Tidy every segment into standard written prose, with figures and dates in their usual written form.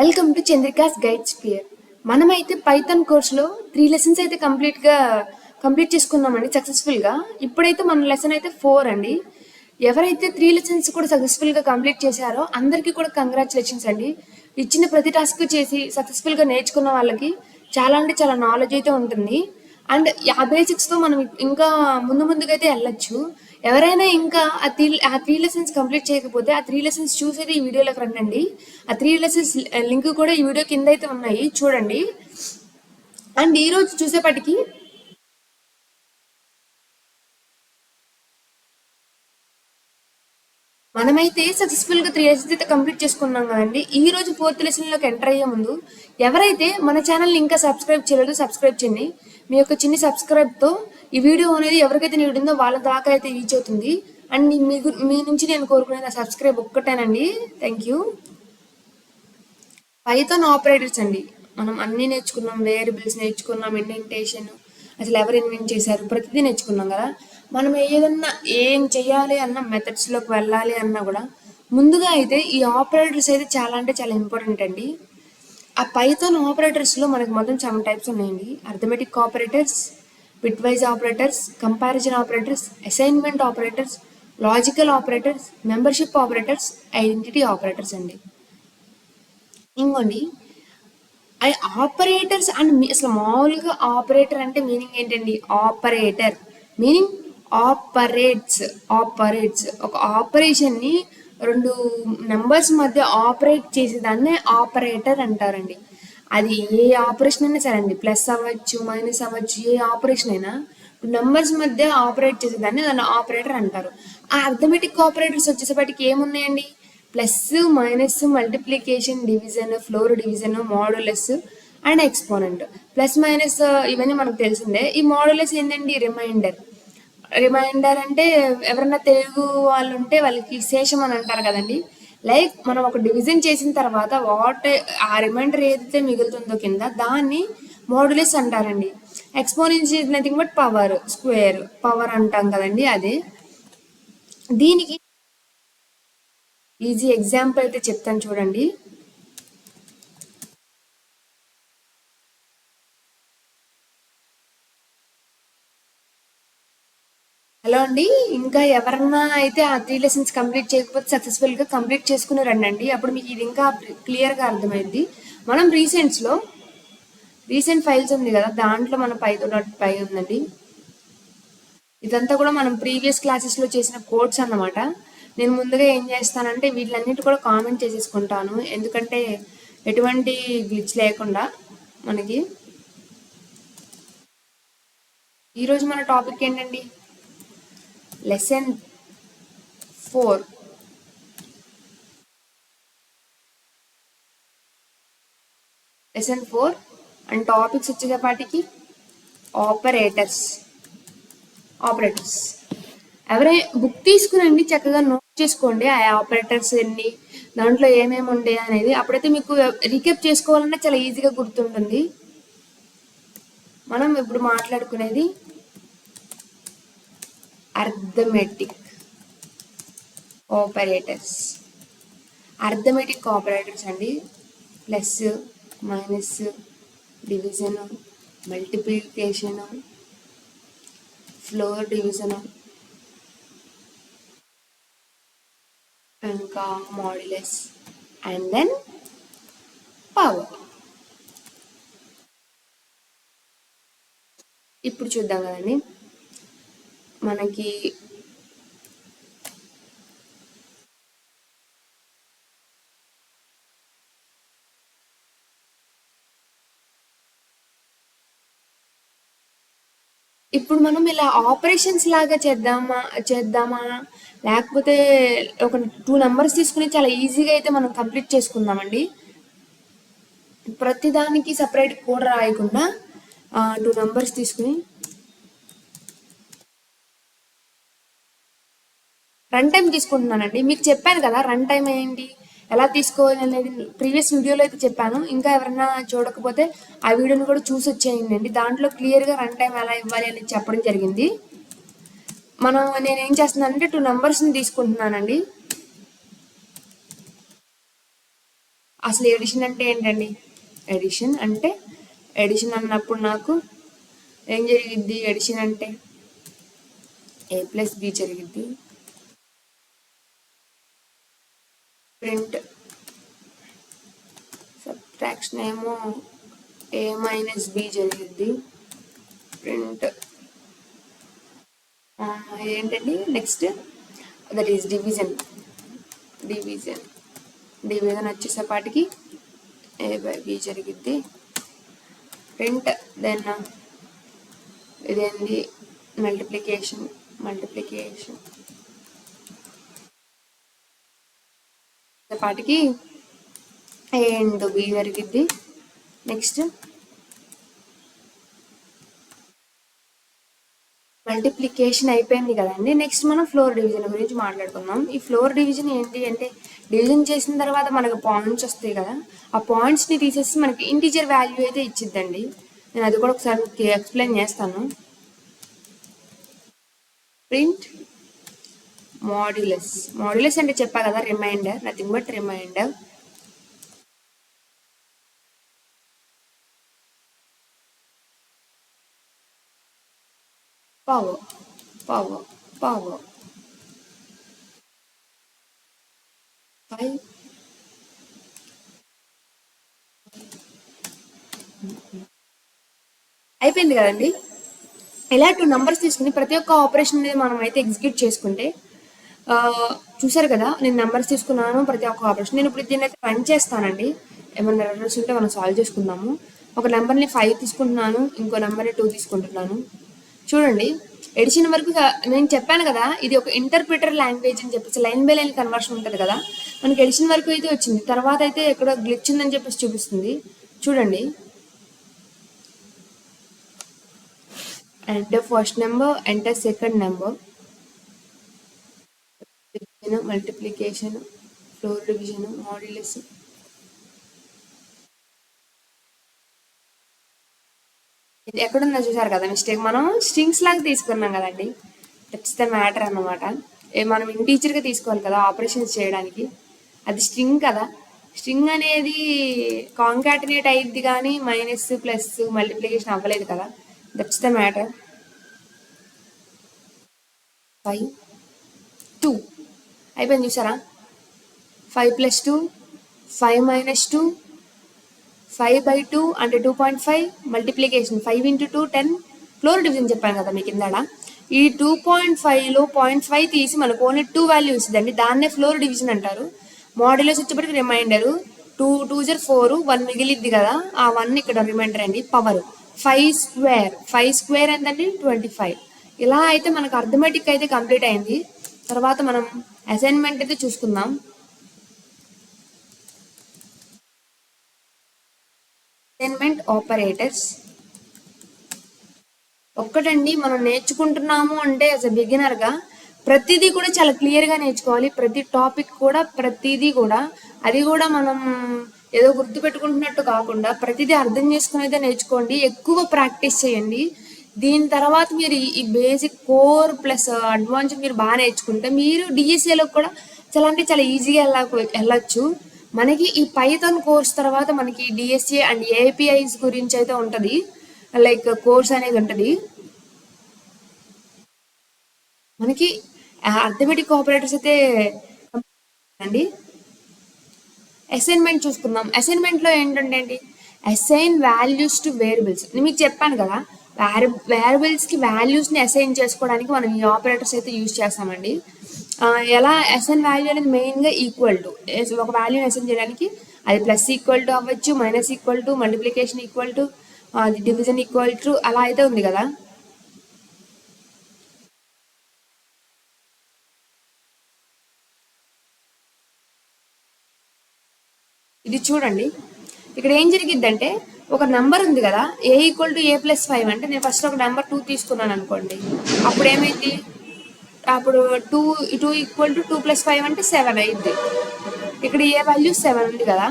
Welcome to Chandrika's guide sphere. మనమైతే Python కోర్సులో 3 lessons అయితే కంప్లీట్ చేసుకున్నామండి సక్సెస్ఫుల్గా. ఇప్పుడైతే మన లెసన్ అయితే 4 అండి. ఎవరైతే 3 లెసన్స్ కూడా సక్సెస్ఫుల్గా కంప్లీట్ చేశారో అందరికీ కూడా కంగ్రాచులేషన్స్ అండి. ఇచ్చిన ప్రతి టాస్క్ చేసి సక్సెస్ఫుల్గా నేర్చుకున్న వాళ్ళకి చాలా అంటే చాలా నాలెడ్జ్ అయితే ఉంటుంది. అండ్ ఆ బేసిక్స్తో మనం ఇంకా ముందుగా అయితే వెళ్ళొచ్చు. ఎవరైనా ఇంకా ఆ త్రీ లెసన్స్ కంప్లీట్ చేయకపోతే ఆ 3 లెసన్స్ చూసేది ఈ వీడియోలోకి రండి. ఆ 3 లెసన్స్ లింక్ కూడా ఈ వీడియో కింద అయితే ఉన్నాయి, చూడండి. అండ్ ఈ రోజు చూసేపటికి మనమైతే సక్సెస్ఫుల్ గా 3 లెసన్స్ అయితే కంప్లీట్ చేసుకున్నాం కదండి. ఈ రోజు 4th లెసన్ లోకి ఎంటర్ అయ్యే ముందు ఎవరైతే మన ఛానల్ ఇంకా సబ్స్క్రైబ్ చేయలేదో సబ్స్క్రైబ్ చేయండి. మీ యొక్క చిన్న సబ్స్క్రైబ్ తో ఈ వీడియో అనేది ఎవరికైతే నీడుందో వాళ్ళ దాకా అయితే రీచ్ అవుతుంది. అండ్ మీ నుంచి నేను కోరుకునేది సబ్స్క్రైబ్ ఒక్కటేనండి. Thank you. పైథాన్ ఆపరేటర్స్ అండి. మనం అన్నీ నేర్చుకున్నాం, వేరియబుల్స్ నేర్చుకున్నాం, ఇండెంటేషన్, అసలు ఎవరు ఇన్వెంట్ చేశారు, ప్రతిదీ నేర్చుకున్నాం కదా. మనం ఏదన్నా ఏం చేయాలి అన్న మెథడ్స్లోకి వెళ్ళాలి అన్నా కూడా ముందుగా అయితే ఈ ఆపరేటర్స్ అయితే చాలా అంటే చాలా ఇంపార్టెంట్ అండి. ఆ పైథాన్ ఆపరేటర్స్లో మనకు మొత్తం 7 టైప్స్ ఉన్నాయండి. Arithmetic operators, bit wise operators, comparison operators, assignment operators, logical operators, membership operators, identity operators అండి. ఇంకోండి ఆపరేటర్స్ అండ్ అసలు మామూలుగా ఆపరేటర్ అంటే మీనింగ్ ఏంటండి? ఆపరేటర్ మీనింగ్ ఆపరేట్స్ ఒక ఆపరేషన్ని రెండు నెంబర్స్ మధ్య ఆపరేట్ చేసేదాన్నే ఆపరేటర్ అంటారండి. అది ఏ ఆపరేషన్ అయినా సరే అండి, ప్లస్ అవ్వచ్చు, మైనస్ అవ్వచ్చు, ఏ ఆపరేషన్ అయినా నెంబర్స్ మధ్య ఆపరేట్ చేసేదాన్ని దాన్ని ఆపరేటర్ అంటారు. ఆ అర్థమెటిక్ ఆపరేటర్స్ వచ్చేసేపటికి ఏమున్నాయండి? Plus, minus, multiplication, division, floor division, modulus and exponent. Plus minus ఇవన్నీ మనకు తెలిసిందే. ఈ మాడ్యులస్ ఏంటండి? రిమైండర్ అంటే ఎవరన్నా తెలుగు వాళ్ళు ఉంటే వాళ్ళకి శేషం అని అంటారు కదండి. లైక్ మనం ఒక డివిజన్ చేసిన తర్వాత ఆ రిమైండర్ ఏదైతే మిగులుతుందో కింద దాన్ని మాడ్యులస్ అంటారండి. Exponential is nothing but power, square power అంటాం కదండి. అదే దీనికి ఈజీ ఎగ్జాంపుల్ అయితే చెప్తాను, చూడండి. హలో అండి, ఇంకా ఎవరన్నా అయితే ఆ 3 లెసన్స్ కంప్లీట్ చేయకపోతే సక్సెస్ఫుల్గా కంప్లీట్ చేసుకుని రండి. అప్పుడు మీకు ఇది ఇంకా క్లియర్గా అర్థమైంది. మనం రీసెంట్ ఫైల్స్ ఉంది కదా, దాంట్లో మన పై ఉందండి. ఇదంతా కూడా మనం ప్రీవియస్ క్లాసెస్లో చేసిన కోడ్స్ అన్నమాట. నేను ముందుగా ఏం చేస్తానంటే వీటిలన్నిటి కూడా కామెంట్ చేసేసుకుంటాను, ఎందుకంటే ఎటువంటి గ్లిచ్ లేకుండా మనకి. ఈరోజు మన టాపిక్ ఏంటండి? లెసన్ 4. లెసన్ 4 అండ్ టాపిక్స్ వచ్చేటప్పటికి ఆపరేటర్స్. ఎవరైనా బుక్ తీసుకురండి, చక్కగా నోట్ చేసుకోండి ఆ ఆపరేటర్స్ ఎన్ని, దాంట్లో ఏమేమి ఉండే అనేది. అప్పుడైతే మీకు రీక్యాప్ చేసుకోవాలంటే చాలా ఈజీగా గుర్తుంటుంది. మనం ఇప్పుడు మాట్లాడుకునేది అర్థమెటిక్ ఆపరేటర్స్ అండి. Plus, minus, division, multiplication, floor division, ఇంకా మాడ్యులస్ అండ్ దెన్ పవర్. ఇప్పుడు చూద్దాం కదండి. మనకి ఇప్పుడు మనం ఇలా ఆపరేషన్స్ లాగా చేద్దామా లేకపోతే ఒక 2 నెంబర్స్ తీసుకుని చాలా ఈజీగా అయితే మనం కంప్లీట్ చేసుకుందామండి. ప్రతిదానికి సపరేట్ కోడ్ రాయకుండా 2 నెంబర్స్ తీసుకుని రన్ టైం తీసుకుంటున్నానండి. మీకు చెప్పాను కదా రన్ టైం ఏంటి, ఎలా తీసుకోవాలి అనేది ప్రీవియస్ వీడియోలో అయితే చెప్పాను. ఇంకా ఎవరన్నా చూడకపోతే ఆ వీడియోని కూడా చూసి వచ్చేయండి. దాంట్లో క్లియర్గా రన్ టైం ఎలా ఇవ్వాలి అనేది చెప్పడం జరిగింది. నేను ఏం చేస్తున్నానంటే 2 నెంబర్స్ని తీసుకుంటున్నానండి. అసలు ఎడిషన్ అంటే ఏంటండి? ఎడిషన్ అన్నప్పుడు నాకు ఏం జరిగిద్ది? ఎడిషన్ అంటే a ప్లస్ బి జరిగిద్ది. ప్రింట్ సబ్ట్రాక్షన్ ఏమో a మైనస్ బి జరిగిద్ది. ప్రింట్ ఏంటండి నెక్స్ట్? దట్ ఈస్ డివిజన్ వచ్చేసేపాటికి a బై బి జరిగిద్ది. ప్రింట్ దెన్ ఇదేంది మల్టిప్లికేషన్ పాటికి a ఇంటూ బి జరిగిద్ది. నెక్స్ట్ మల్టిప్లికేషన్ అయిపోయింది కదండి. నెక్స్ట్ మనం ఫ్లోర్ డివిజన్ గురించి మాట్లాడుకుందాం. ఈ ఫ్లోర్ డివిజన్ ఏంటి అంటే డివిజన్ చేసిన తర్వాత మనకు పాయింట్స్ వస్తాయి కదా, ఆ పాయింట్స్ని తీసేసి మనకి ఇంటీజర్ వాల్యూ అయితే ఇచ్చిద్దండి. నేను అది కూడా ఒకసారి ఎక్స్ప్లెయిన్ చేస్తాను. ప్రింట్ మాడ్యులస్ అంటే చెప్పా కదా, remainder, nothing but remainder. Power అయిపోయింది కదండి. ఇలా 2 నంబర్స్ తీసుకుని ప్రతి ఒక్క ఆపరేషన్ అనేది మనం అయితే ఎగ్జిక్యూట్ చేసుకుంటే చూసారు కదా, నేను నెంబర్స్ తీసుకున్నాను ప్రతి ఒక్క ఆపరేషన్. నేను ఇప్పుడు దీన్ని అయితే రన్ చేస్తానండి. ఏమన్నా ఎర్రర్స్ ఉంటే మనం సాల్వ్ చేసుకుందాము. ఒక నెంబర్ని 5 తీసుకుంటున్నాను, ఇంకో నెంబర్ని 2 తీసుకుంటున్నాను. చూడండి, ఎడిషన్ వరకు నేను చెప్పాను కదా, ఇది ఒక ఇంటర్ప్రిటర్ లాంగ్వేజ్ అని చెప్పేసి లైన్ బై లైన్ కన్వర్షన్ ఉంటుంది కదా, మనకి ఎడిషన్ వరకు అయితే వచ్చింది. తర్వాత అయితే ఎక్కడో గ్లిచ్ ఉందని చెప్పేసి చూపిస్తుంది. చూడండి, enter first number, enter second number, multiplication, floor division, modulus. ఇది ఎక్కడుందో చూసారు కదా మిస్టేక్. మనం స్ట్రింగ్స్ లాగా తీసుకున్నాం కదండి, దట్స్ ద మ్యాటర్ అన్నమాట. మనం ఇంటీజర్గా తీసుకోవాలి కదా ఆపరేషన్స్ చేయడానికి, అది స్ట్రింగ్ కదా. స్ట్రింగ్ అనేది కాంకాటినేట్ అయ్యిద్ది కానీ మైనస్ ప్లస్ మల్టిప్లికేషన్ అవ్వలేదు కదా, దట్స్ ద మ్యాటర్. 5 2 అయిపోయింది చూసారా. 5 + 2 5 - 2 5/2 అంటే 2.5 మల్టిప్లికేషన్ 5 × 2 10. ఫ్లోర్ డివిజన్ చెప్పాను కదా మీకు ఇందాడ. ఈ 2.5లో 0.5 తీసి మనకు ఓన్లీ 2 వాల్యూ ఇస్తుందండి, దాన్నే ఫ్లోర్ డివిజన్ అంటారు. మాడ్యులస్ వచ్చేప్పటికి రిమైండరు 2 2 = 4, 1 మిగిలిద్ది కదా, ఆ 1 ఇక్కడ రిమైండర్ అండి. పవర్ 5 స్క్వేర్ ఎంతండి 25. ఇలా అయితే మనకు అర్థమెటిక్ అయితే కంప్లీట్ అయింది. తర్వాత మనం అసైన్మెంట్ అయితే చూసుకుందాం. అసైన్మెంట్ ఆపరేటర్స్ ఒక్కటండి. మనం నేర్చుకుంటున్నాము అంటే యాజ్ ఎ బిగినర్గా ప్రతిదీ కూడా చాలా క్లియర్గా నేర్చుకోవాలి. ప్రతి టాపిక్ కూడా ప్రతిదీ కూడా అది కూడా మనం ఏదో గుర్తుపెట్టుకుంటున్నట్టు కాకుండా ప్రతిదీ అర్థం చేసుకునేదే నేర్చుకోండి. ఎక్కువ ప్రాక్టీస్ చేయండి. దీని తర్వాత మీరు ఈ బేసిక్ కోర్ ప్లస్ అడ్వాన్స్ మీరు బాగా నేర్చుకుంటే మీరు డిఎస్ఏలో కూడా చాలా అంటే చాలా ఈజీగా వెళ్ళొచ్చు. మనకి ఈ పైథాన్ కోర్స్ తర్వాత మనకి డిఎస్ఏ అండ్ ఏపీఐస్ గురించి అయితే ఉంటుంది, లైక్ కోర్స్ అనేది ఉంటుంది. మనకి అర్థమెటిక్ ఆపరేటర్స్ అయితే అండి. అసైన్మెంట్ చూసుకుందాం. అసైన్మెంట్లో ఏంటంటే అండి, అసైన్ వాల్యూస్ టు వేరియబుల్స్. నేను మీకు చెప్పాను కదా, వేరియబుల్స్కి వాల్యూస్ని అసైన్ చేసుకోవడానికి మనం ఈ ఆపరేటర్స్ అయితే యూజ్ చేస్తామండి. ఎలా అసైన్ వాల్యూ అనేది మెయిన్గా ఈక్వల్ టు, ఒక వాల్యూని అసైన్ చేయడానికి అది ప్లస్ ఈక్వల్ టు అవ్వచ్చు, minus equal to, multiplication equal to, division equal to, అలా అయితే ఉంది కదా. ఇది చూడండి, ఇక్కడ ఏం జరిగిద్దంటే ఒక నెంబర్ ఉంది కదా, a = a + 5 అంటే నేను ఫస్ట్ ఒక నెంబర్ 2 తీసుకున్నాను అనుకోండి, అప్పుడు ఏమైంది, అప్పుడు 2 = 2 + 5 అంటే 7 అయింది. ఇక్కడ ఏ వాల్యూ 7 ఉంది కదా,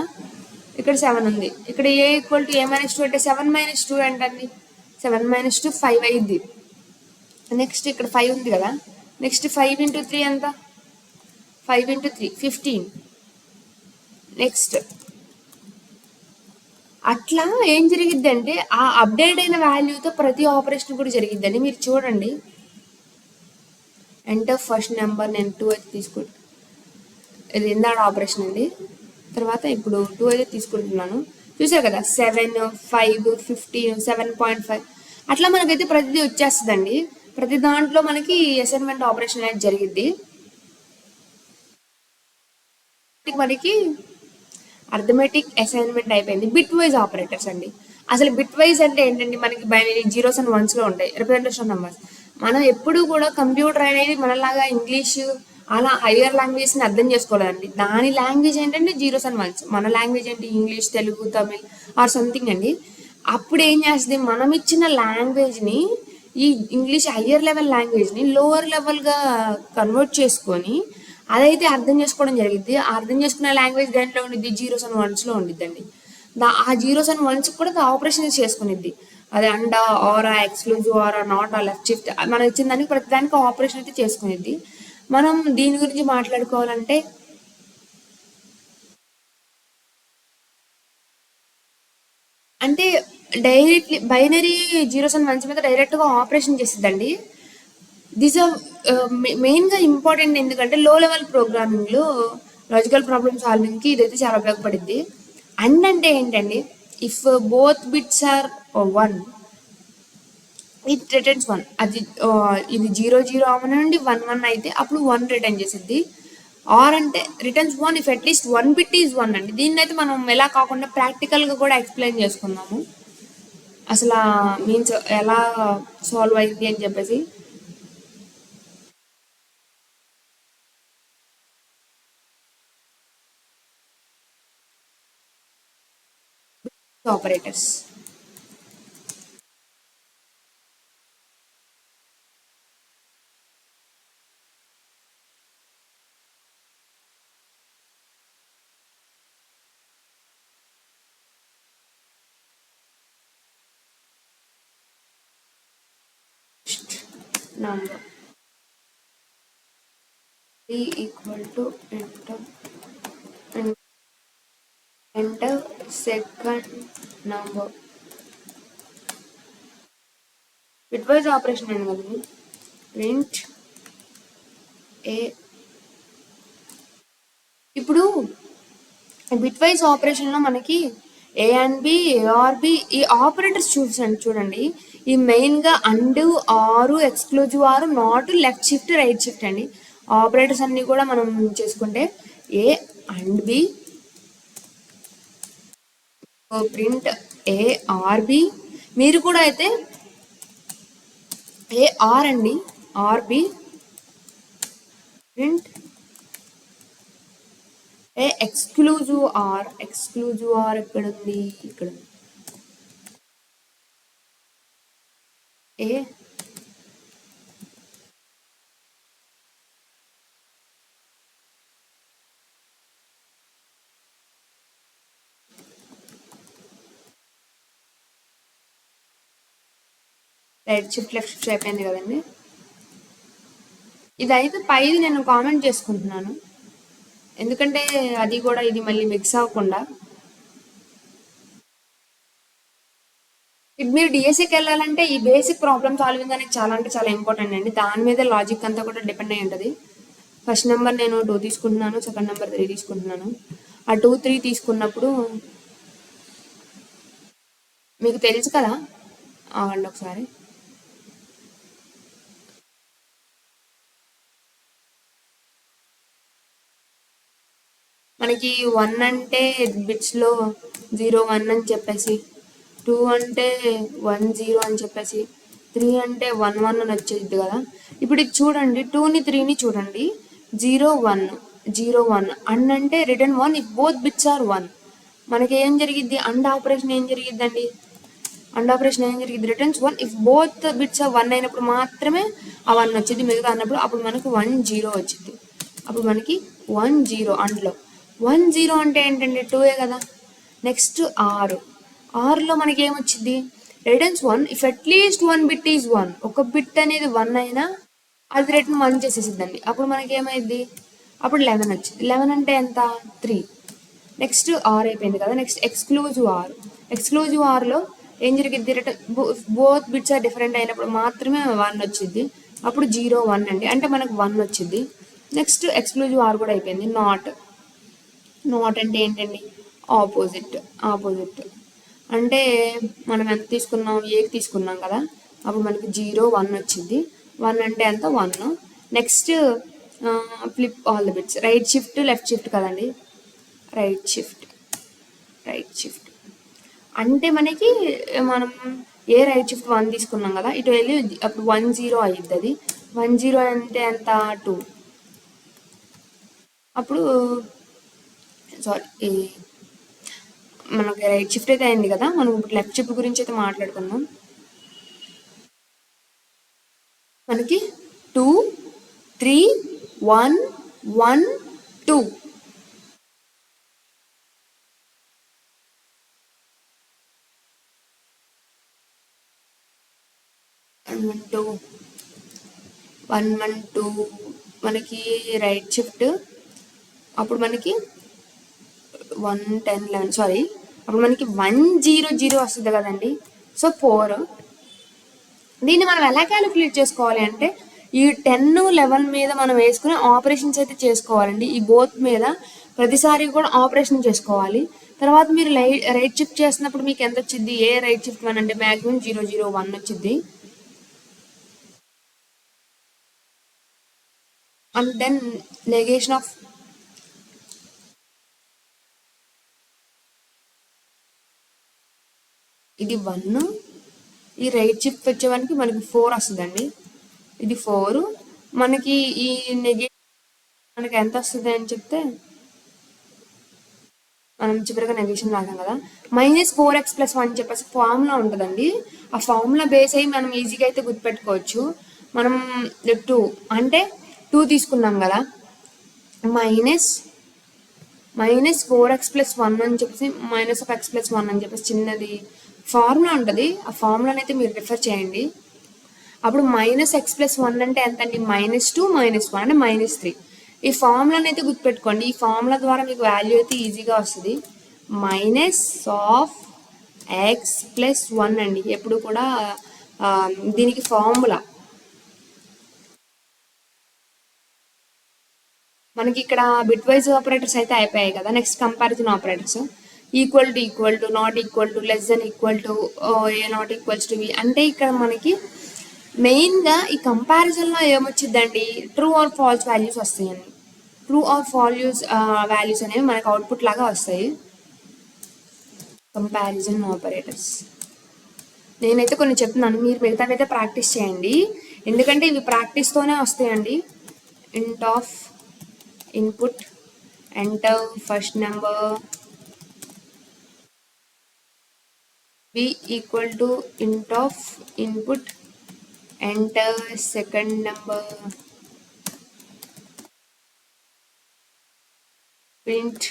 ఇక్కడ 7 ఉంది. ఇక్కడ a = a - 2 అంటే 7 - 2 ఏంటండి, 7 - 2 5 అయింది. నెక్స్ట్ ఇక్కడ 5 ఉంది కదా, నెక్స్ట్ 5 × 3 ఎంత, 5 × 3 15. నెక్స్ట్ అట్లా ఏం జరిగిద్దంటే ఆ అప్డేట్ అయిన వాల్యూతో ప్రతి ఆపరేషన్ కూడా జరిగిద్దండి. మీరు చూడండి, ఎంటర్ ఫస్ట్ నెంబర్ నేను 2 అయితే తీసుకుంటాను. ఇది ఇందాడ ఆపరేషన్ అండి. తర్వాత ఇప్పుడు 2 అయితే తీసుకుంటున్నాను. చూసారు కదా, 7, 5, 15, 7.5 అట్లా మనకైతే ప్రతిదీ వచ్చేస్తుందండి. ప్రతి దాంట్లో మనకి అసైన్మెంట్ ఆపరేషన్ అనేది జరిగిద్ది. మనకి అర్థమెటిక్ అసైన్మెంట్ అయిపోయింది. బిట్ వైజ్ ఆపరేటర్స్ అండి. అసలు బిట్ వైజ్ అంటే ఏంటండి, మనకి బైనరీ జీరోస్ అండ్ వన్స్లో ఉంటాయి రిప్రజెంటేషన్ నెంబర్స్. మనం ఎప్పుడు కూడా కంప్యూటర్ అనేది మనలాగా ఇంగ్లీష్ అలా హయ్యర్ లాంగ్వేజ్ని అర్థం చేసుకోలేదండి. దాని లాంగ్వేజ్ ఏంటంటే జీరోస్ అండ్ వన్స్. మన లాంగ్వేజ్ ఏంటి, English, Telugu, Tamil or something అండి. అప్పుడు ఏం చేస్తుంది, మనం ఇచ్చిన లాంగ్వేజ్ని, ఈ ఇంగ్లీష్ హయ్యర్ లెవెల్ లాంగ్వేజ్ని లోవర్ లెవెల్గా కన్వర్ట్ చేసుకొని అదైతే అర్థం చేసుకోవడం జరిగింది. ఆ అర్థం చేసుకున్న లాంగ్వేజ్ దేంట్లో ఉండిద్ది, జీరోస్ అండ్ వన్స్లో ఉండిద్దండి. ఆ జీరోస్ అండ్ వన్స్ కూడా ఆపరేషన్ చేసుకునిద్ది. అది అండా, ఆరా, ఎక్స్క్లూజివ్ ఆరా, నాట్, ఆ లెఫ్ట్ షిఫ్ట్, మనం ఇచ్చిన దానికి ప్రతి దానికి ఆపరేషన్ అయితే చేసుకునిద్ది. మనం దీని గురించి మాట్లాడుకోవాలంటే అంటే directly binary zeros and ones మీద డైరెక్ట్గా ఆపరేషన్ చేసిద్దండి. దిస్ ఆర్ మెయిన్గా ఇంపార్టెంట్, ఎందుకంటే లో లెవెల్ ప్రోగ్రామింగ్లో లాజికల్ ప్రాబ్లమ్ సాల్వింగ్కి ఇదైతే చాలా ఉపయోగపడింది. అండ్ అంటే ఏంటండి, if both bits are 1 it returns 1. అది ఇది 0 అవనండి 1 అయితే అప్పుడు 1 రిటర్న్ చేసిద్ది. ఆర్ అంటే returns 1 if at least 1 bit is 1 అండి. దీన్ని అయితే మనం ఎలా కాకుండా ప్రాక్టికల్గా కూడా ఎక్స్ప్లెయిన్ చేసుకున్నాము, అసలు మీన్స్ ఎలా సాల్వ్ అయింది అని చెప్పేసి. Operators number t equal to enter second number. Bitwise operation అండి కదండి. Print A. ఇప్పుడు బిట్వైజ్ ఆపరేషన్లో మనకి ఏ అండ్ బి, ఏఆర్బి, ఈ ఆపరేటర్స్ చూడండి. ఈ మెయిన్గా and, or, exclusive or, not, left shift, right shift అండి. ఆపరేటర్స్ అన్నీ కూడా మనం చేసుకుంటే A and B, print A or B. మీరు కూడా అయితే ఏ ఆర్ అండి, or B, print A exclusive or. Exclusive or ఎక్కడ ఉంది, ఇక్కడ A right shift, left shift అయిపోయింది కదండి. ఇదైతే పైది నేను కామెంట్ చేసుకుంటున్నాను, ఎందుకంటే అది కూడా ఇది మళ్ళీ మిక్స్ అవ్వకుండా. మీరు డిఎస్సికి వెళ్ళాలంటే ఈ బేసిక్ ప్రాబ్లమ్ సాల్వింగ్ అనేది చాలా అంటే చాలా ఇంపార్టెంట్ అండి. దాని మీద లాజిక్ అంతా కూడా డిపెండ్ అయి ఉంటుంది. ఫస్ట్ నెంబర్ నేను 2 తీసుకుంటున్నాను, సెకండ్ నెంబర్ 3 తీసుకుంటున్నాను. ఆ 2, 3 తీసుకున్నప్పుడు మీకు తెలుసు కదా, అవ్వండి ఒకసారి. మనకి 1 అంటే బిట్స్లో 0, 1 అని చెప్పేసి, 2 అంటే 1, 0 అని చెప్పేసి, 3 అంటే 1, 1 అని వచ్చేది కదా. ఇప్పుడు ఇది చూడండి, 2ని 3ని చూడండి, 0, 1, 0, 1 అండ్ అంటే return 1 if both bits are 1. మనకి ఏం జరిగిద్ది, అండ్ ఆపరేషన్ ఏం జరిగిద్దండి, అండ్ ఆపరేషన్ ఏం జరిగింది, రిటర్న్స్ 1 ఇఫ్ బోత్ బిట్స్ 1 అయినప్పుడు మాత్రమే ఆ 1 వచ్చింది. మిగతా అన్నప్పుడు అప్పుడు మనకు 1, 0 వచ్చింది. అప్పుడు మనకి 1, 0 అండ్లో 1, 0 అంటే ఏంటంటే 2ఏ కదా. నెక్స్ట్ ఆరులో మనకి ఏమొచ్చింది, returns 1 if at least 1 bit is 1. ఒక బిట్ అనేది 1 అయినా అది రిటర్న్ 1 చేసేసిద్దండి. అప్పుడు మనకి ఏమైంది, అప్పుడు 11 వచ్చింది. 11 అంటే ఎంత, 3. నెక్స్ట్ ఆర్ అయిపోయింది కదా. నెక్స్ట్ ఎక్స్క్లూజివ్ ఆర్లో ఏం జరిగింది, బోత్ బిట్స్ ఆర్ డిఫరెంట్ అయినప్పుడు మాత్రమే 1 వచ్చింది. అప్పుడు 0 1 అండి, అంటే మనకు 1 వచ్చింది. నెక్స్ట్ ఎక్స్క్లూజివ్ ఆర్ కూడా అయిపోయింది. నాట్ అంటే ఏంటండి, ఆపోజిట్. అంటే మనం ఎంత తీసుకున్నాం, ఏకి తీసుకున్నాం కదా, అప్పుడు మనకి 0 1 వచ్చింది. 1 అంటే ఎంత, 1. Next flip all the bits, right shift left shift కదండి, రైట్ షిఫ్ట్ అంటే మనకి మనం ఏ రైట్ షిఫ్ట్ 1 తీసుకున్నాం కదా, ఇటు వెళ్ళి అప్పుడు 1 0 అయ్యిద్ది. అది 1 0 అంటే ఎంత, 2. అప్పుడు సారీ, మనకి రైట్ షిఫ్ట్ అయితే అయింది కదా, మనం ఇప్పుడు లెఫ్ట్ షిఫ్ట్ గురించి అయితే మాట్లాడుకుందాం. మనకి 2 3 1 1 2. వన్ వన్ టూ మనకి రైట్ షిఫ్ట్, అప్పుడు మనకి 1 10 11 సారీ, అప్పుడు మనకి 1 0 0 వస్తుంది కదండి. సో 4. దీన్ని మనం ఎలా క్యాలిక్యులేట్ చేసుకోవాలి అంటే, ఈ 10 11 మీద మనం వేసుకునే ఆపరేషన్స్ అయితే చేసుకోవాలండి. ఈ బోత్ మీద ప్రతిసారి కూడా ఆపరేషన్ చేసుకోవాలి. తర్వాత మీరు రైట్ షిఫ్ట్ చేసినప్పుడు మీకు ఎంత వచ్చింది, ఏ రైట్ షిఫ్ట్ 1 అంటే మ్యాక్సిమం 0 0 1 వచ్చింది. అండ్ దెన్ నెగేషన్ ఆఫ్ ఇది 1, ఈ రైట్ షిఫ్ట్ వచ్చేవానికి మనకి 4 వస్తుందండి. ఇది 4, మనకి ఈ నెగేషన్ మనకి ఎంత వస్తుంది అని చెప్తే, మనం చివరిగా నెగేషన్ రాసాం కదా, -4x + 1 చెప్పేసి ఫార్ములా ఉంటుందండి. ఆ ఫార్ములా బేస్ అయ్యి మనం ఈజీగా అయితే గుర్తుపెట్టుకోవచ్చు. మనం 2 అంటే 2 తీసుకున్నాం కదా, -4x + 1 అని చెప్పేసి -x + 1 అని చెప్పేసి చిన్నది ఫార్ములా ఉంటుంది. ఆ ఫార్ములాని అయితే మీరు రిఫర్ చేయండి. అప్పుడు -x + 1 అంటే ఎంత అండి, -2 -1 అంటే -3. ఈ ఫార్ములాని అయితే గుర్తుపెట్టుకోండి. ఈ ఫార్ములా ద్వారా మీకు వాల్యూ అయితే ఈజీగా వస్తుంది. -x + 1 అండి ఎప్పుడు కూడా దీనికి ఫార్ములా. మనకి ఇక్కడ బిట్ వైజ్ ఆపరేటర్స్ అయితే అయిపోయాయి కదా. Next comparison operators, equal to, not equal to, less than equal to, A not equals to be. అంటే ఇక్కడ మనకి మెయిన్గా ఈ కంపారిజన్లో ఏమొచ్చిందండి, ట్రూ ఆర్ ఫాల్స్ వాల్యూస్ వస్తాయండి. ట్రూ ఆర్ ఫాల్యూస్ వాల్యూస్ అనేవి మనకు అవుట్పుట్ లాగా వస్తాయి. కంపారిజన్ ఆపరేటర్స్ నేనైతే కొన్ని చెప్తున్నాను, మీరు మిగతావైతే ప్రాక్టీస్ చేయండి. ఎందుకంటే ఇవి ప్రాక్టీస్తోనే వస్తాయండి. ఇంట్ of input, enter first number, b equal to int of input, enter second number, print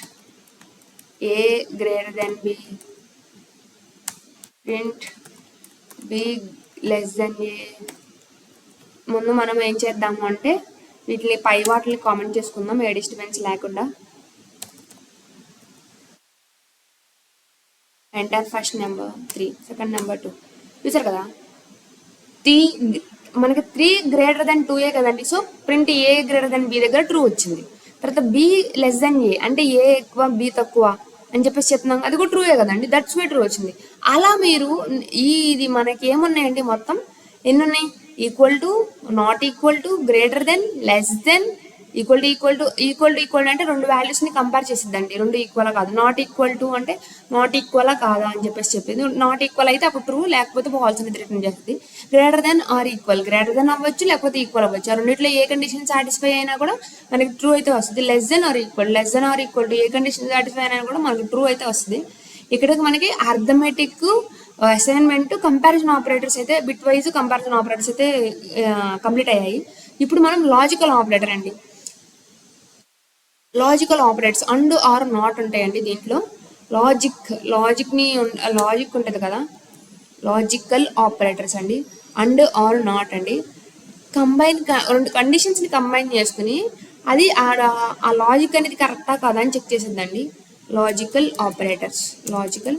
a greater than b, print b less than a. ముందు మనం ఏం చేద్దాము అంటే వీటిని పై వాటిని కామెంట్ చేసుకుందాం ఏ డిస్టర్బెన్స్ లేకుండా. Enter first number 3, second number 2. చూసారు కదా, మనకి 3 గ్రేటర్ దెన్ 2a కదండి. So print a greater than b దగ్గర ట్రూ వచ్చింది. తర్వాత b లెస్ దెన్ a అంటే a ఎక్కువ b తక్కువ అని చెప్పేసి చెప్తున్నాం, అది కూడా ట్రూయే కదండి. దట్స్ వై ట్రూ వచ్చింది. అలా మీరు ఇది మనకి ఏమున్నాయండి, మొత్తం ఎన్ని ఉన్నాయి, equal to, not equal to, greater than, less than, equal to అంటే రెండు వాల్యూస్ని కంపేర్ చేసిద్దండి. రెండు ఈక్వల్ కాదు. నాట్ ఈక్వల్ టు అంటే నాట్ ఈక్వల్ కాదా అని చెప్పేసి చెప్పింది. నాట్ ఈక్వల్ అయితే అప్పుడు ట్రూ, లేకపోతే ఫాల్స్ అనేది రిటర్న్ చేస్తుంది. Greater than or equal, greater than అవ్వచ్చు లేకపోతే ఈక్వల్ అవ్వచ్చు. ఆ రెండింటిలో ఏ కండిషన్ సాటిస్ఫై అయినా కూడా మనకి ట్రూ అయితే వస్తుంది. Less than or equal to a condition satisfy అయినా కూడా మనకి ట్రూ అయితే వస్తుంది. ఇక్కడ మనకి అర్థమెటిక్, అసైన్మెంట్, కంపారిజన్ ఆపరేటర్స్ అయితే బిట్ వైజ్ కంపారిజన్ ఆపరేటర్స్ అయితే కంప్లీట్ అయ్యాయి. ఇప్పుడు మనం లాజికల్ ఆపరేటర్ అండి. Logical operators and or not ఉంటాయండి. దీంట్లో లాజిక్ ఉంటుంది కదా, లాజికల్ ఆపరేటర్స్ అండి. అండ్ ఆర్ నాట్ అండి, రెండు కండిషన్స్ని కంబైన్ చేసుకుని అది ఆ లాజిక్ అనేది కరెక్టా కాదా అని చెక్ చేసిద్దండి. Logical operators. లాజికల్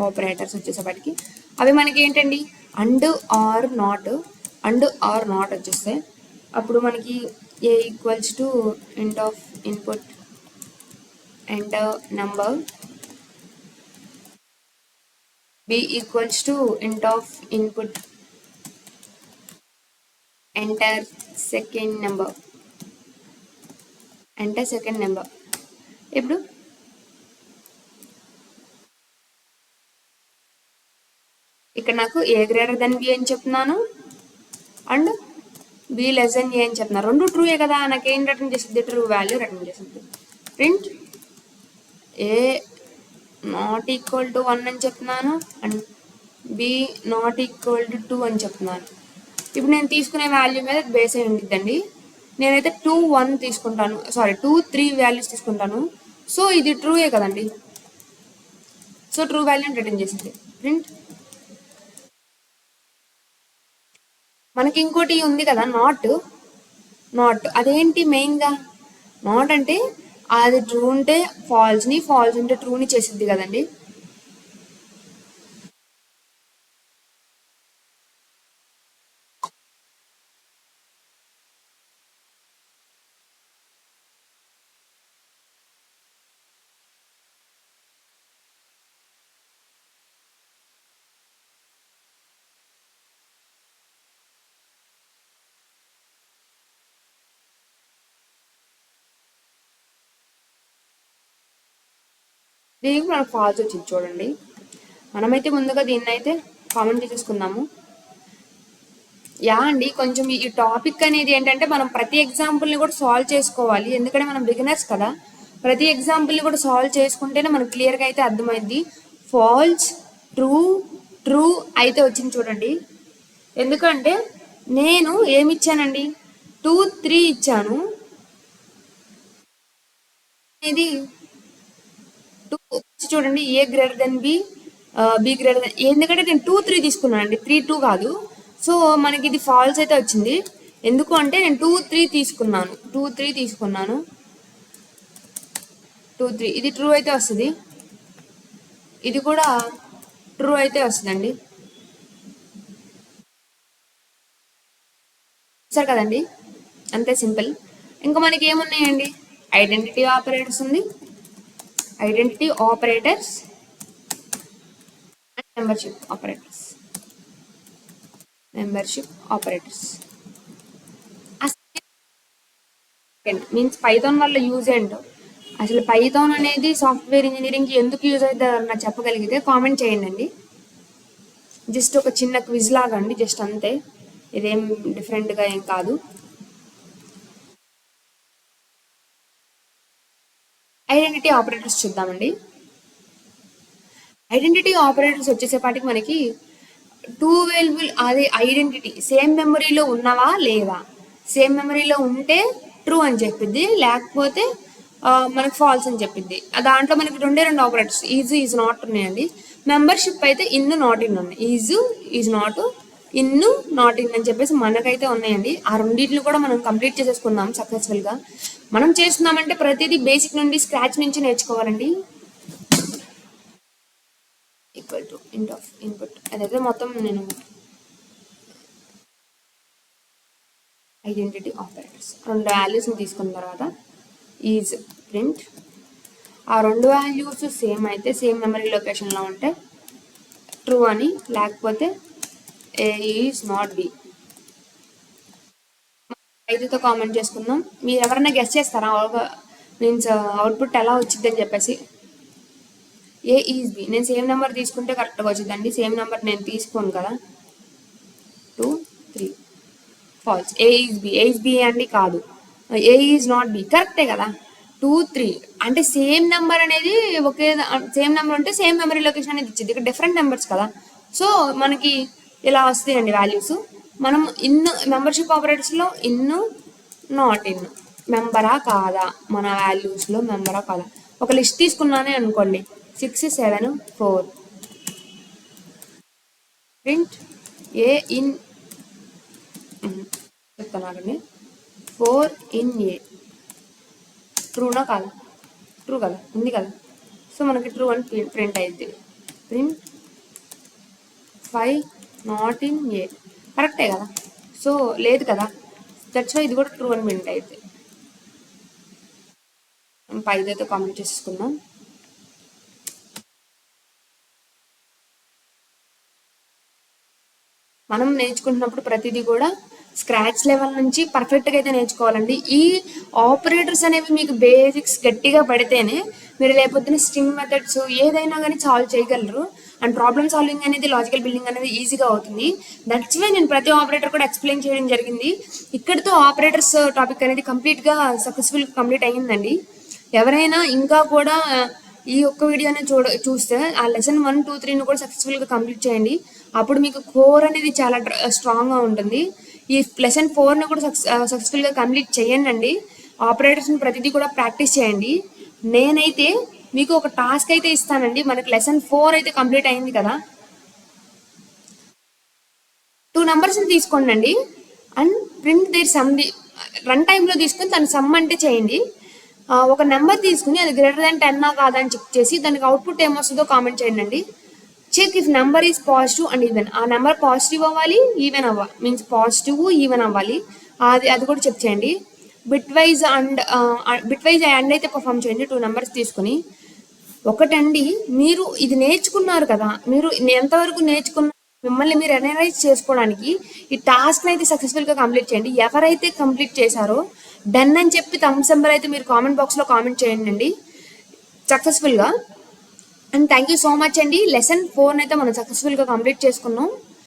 ఆపరేటర్స్ వచ్చేసేపటికి అవి మనకి ఏంటండి, అండ్ ఆర్ నాట్ వచ్చేస్తాయి. అప్పుడు మనకి A equals to int of input enter number, B equals to int of input enter second number. ఇప్పుడు ఇక్కడ నాకు ఏ గ్రేటర్ దెన్ బి అని చెప్తున్నాను and B less then A అని చెప్తున్నాను. రెండు ట్రూయే కదా, నాకేం రిటర్న్ చేస్తుంది, ట్రూ వాల్యూ రిటర్న్ చేస్తుంది. Print A not equal to 1 అని చెప్తున్నాను and B not equal to 2 అని చెప్తున్నాను. ఇప్పుడు నేను తీసుకునే వాల్యూ మీద బేస్ అయి ఉండిద్దండి. నేనైతే 2, 1 తీసుకుంటాను, 2, 3 వాల్యూస్ తీసుకుంటాను. సో ఇది ట్రూయే కదండి, సో ట్రూ వాల్యూని రిటర్న్ చేసింది. ప్రింట్ మనకి ఇంకోటి ఉంది కదా, నాట్ అదేంటి మెయిన్గా, నాట్ అంటే అది ట్రూ ఉంటే ఫాల్స్ని, ఫాల్స్ ఉంటే ట్రూని చేసిద్ది కదండి. దీనికి మనకు ఫాల్స్ వచ్చింది చూడండి. మనమైతే ముందుగా దీన్ని అయితే కామెంట్ చేసేసుకుందాము. యా అండి, కొంచెం ఈ టాపిక్ అనేది ఏంటంటే మనం ప్రతి ఎగ్జాంపుల్ని కూడా సాల్వ్ చేసుకోవాలి, ఎందుకంటే మనం బిగినర్స్ కదా. ప్రతి ఎగ్జాంపుల్ని కూడా సాల్వ్ చేసుకుంటేనే మనకు క్లియర్గా అయితే అర్థమైంది. ఫాల్స్, ట్రూ అయితే వచ్చింది చూడండి. ఎందుకంటే నేను ఏమి ఇచ్చానండి, 2, 3 ఇచ్చాను. ఇది 2 చూడండి, A greater then B, B greater than, ఎందుకంటే నేను 2, 3 తీసుకున్నాను అండి, 3, 2 కాదు. సో మనకి ఇది ఫాల్స్ అయితే వచ్చింది. ఎందుకు అంటే నేను 2, 3 తీసుకున్నాను, 2, 3 ఇది ట్రూ అయితే వస్తుంది, ఇది కూడా ట్రూ అయితే వస్తుందండి. సరే కదండి, అంతే సింపుల్. ఇంకా మనకి ఏమున్నాయండి, ఐడెంటిటీ ఆపరేటర్స్ ఉంది, identity operators and membership operators. Means Python వల్ల యూజ్ ఏంటో, అసలు పైథాన్ అనేది సాఫ్ట్వేర్ ఇంజనీరింగ్కి ఎందుకు యూజ్ అవుతుందో నాకు చెప్పగలిగితే కామెంట్ చేయండి. జస్ట్ ఒక చిన్న క్విజ్ లాగా అండి, జస్ట్ అంతే, ఇదేం డిఫరెంట్గా ఏం కాదు. ఐడెంటిటీ ఆపరేటర్స్ చూద్దామండి. ఐడెంటిటీ ఆపరేటర్స్ వచ్చేసేపాటికి మనకి టూ అవైలబుల్, అది ఐడెంటిటీ సేమ్ మెమరీలో ఉన్నవా లేదా, సేమ్ మెమరీలో ఉంటే ట్రూ అని చెప్పిద్ది, లేకపోతే మనకి ఫాల్స్ అని చెప్పిద్ది. దాంట్లో మనకి రెండు ఆపరేటర్స్ ఈజ్ నాట్ ఉన్నాయండి. మెంబర్షిప్ అయితే నాట్ ఇన్ ఉన్నాయి, ఈజ్ నాట్ ఇన్ అని చెప్పేసి మనకైతే ఉన్నాయండి. ఆ రెండింటిని కూడా మనం కంప్లీట్ చేసేసుకున్నాం సక్సెస్ఫుల్గా. మనం చేస్తున్నామంటే ప్రతిదీ బేసిక్ నుండి స్క్రాచ్ నుంచి నేర్చుకోవాలండి. Equal to int of input, అదైతే మొత్తం నేను ఐడెంటిటీ ఆపరేటర్స్ రెండు వాల్యూస్ని తీసుకున్న తర్వాత ఈజ్ ప్రింట్, ఆ రెండు వాల్యూస్ సేమ్ అయితే, సేమ్ మెమరీ లొకేషన్లో ఉంటే ట్రూ అని, లేకపోతే ఏ ఈజ్ నాట్ బి. ఐదుతో కామెంట్ చేసుకుందాం. మీరు ఎవరైనా గెస్ చేస్తారా మీన్స్ అవుట్పుట్ ఎలా వచ్చిందని చెప్పేసి. ఏ ఈజ్ బి, నేను సేమ్ నెంబర్ తీసుకుంటే కరెక్ట్గా వచ్చిందండి, సేమ్ నెంబర్ నేను తీసుకోను కదా. 2, 3 ఫాల్స్. ఏ ఈజ్ బి అండి కాదు, ఏ ఈజ్ నాట్ బి కరెక్టే కదా. 2, 3 అంటే సేమ్ నెంబర్ అనేది ఒకే, సేమ్ నెంబర్ ఉంటే సేమ్ మెమరీ లొకేషన్ అనేది ఇచ్చింది, ఇక్కడ డిఫరెంట్ నెంబర్స్ కదా. సో మనకి ఇలా వస్తాయండి వాల్యూస్. మనం మెంబర్షిప్ ఆపరేటర్స్లో నాట్ ఇన్ మెంబరా కాదా, మన వాల్యూస్లో మెంబరా కాదా. ఒక లిస్ట్ తీసుకున్నానే అనుకోండి, 6, 7, 4 ప్రింట్ ఏ ఇన్, చెప్తానండి, 4 ఇన్ ఏ ట్రూనా కాదా, ట్రూ కదా, ఉంది కదా. సో మనకి ట్రూ అని ప్రింట్ అయింది. ప్రింట్ 5 నాట్ ఇన్ ఏ కరెక్టే కదా, సో లేదు కదా, దట్స్ వై ఇది కూడా ట్రూ అని ప్రింట్ అయితే 5 అయితే కామెంట్ చేసుకుందాం. మనం నేర్చుకుంటున్నప్పుడు ప్రతిదీ కూడా స్క్రాచ్ లెవెల్ నుంచి పర్ఫెక్ట్గా అయితే నేర్చుకోవాలండి. ఈ ఆపరేటర్స్ అనేవి మీకు బేసిక్స్ గట్టిగా పడితేనే మీరు లేకపోతే స్ట్రింగ్ మెథడ్స్ ఏదైనా కానీ సాల్వ్ చేయగలరు. అండ్ ప్రాబ్లమ్ సాల్వింగ్ అనేది లాజికల్ బిల్డింగ్ అనేది ఈజీగా అవుతుంది. దట్స్ వై నేను ప్రతి ఆపరేటర్ కూడా ఎక్స్ప్లెయిన్ చేయడం జరిగింది. ఇక్కడితో ఆపరేటర్స్ టాపిక్ అనేది కంప్లీట్గా సక్సెస్ఫుల్ కంప్లీట్ అయ్యిందండి. ఎవరైనా ఇంకా కూడా ఈ ఒక్క వీడియోని చూస్తే ఆ లెసన్ 1, 2, 3ని కూడా సక్సెస్ఫుల్గా కంప్లీట్ చేయండి. అప్పుడు మీకు కోర్ అనేది చాలా స్ట్రాంగ్గా ఉంటుంది. ఈ లెసన్ 4ని కూడా సక్సెస్ఫుల్గా కంప్లీట్ చేయండి. ఆపరేటర్స్ని ప్రతిదీ కూడా ప్రాక్టీస్ చేయండి. నేనైతే మీకు ఒక టాస్క్ అయితే ఇస్తానండి. మనకి లెసన్ 4 అయితే కంప్లీట్ అయింది కదా, 2 నెంబర్స్ని తీసుకోండి and print their sum. Run టైంలో తీసుకుని దాని సమ్ అంటే చేయండి. ఒక నెంబర్ తీసుకుని అది గ్రేటర్ దాన్ 10 కాదని చెక్ చేసి దానికి అవుట్పుట్ ఏమొస్తుందో కామెంట్ చేయండి. Check if number is positive and even. ఆ నెంబర్ పాజిటివ్ అవ్వాలి, ఈవెన్ అవ్వాలి, మీన్స్ పాజిటివ్ ఈవెన్ అవ్వాలి. అది కూడా చెక్ చేయండి. బిట్ వైజ్ అండ్ అయితే పర్ఫామ్ చేయండి 2 నెంబర్స్ తీసుకుని. ఒకటండి, మీరు ఇది నేర్చుకున్నారు కదా, మీరు ఎంతవరకు నేర్చుకున్న మిమ్మల్ని మీరు అనలైజ్ చేసుకోవడానికి ఈ టాస్క్ని అయితే సక్సెస్ఫుల్గా కంప్లీట్ చేయండి. ఎవరైతే కంప్లీట్ చేశారో డన్ అని చెప్పి థమ్స్ నెంబర్ అయితే మీరు కామెంట్ బాక్స్లో కామెంట్ చేయండి సక్సెస్ఫుల్గా. And thank you so much అండి. లెసన్ 4 అయితే మనం సక్సెస్ఫుల్గా కంప్లీట్ చేసుకున్నాం.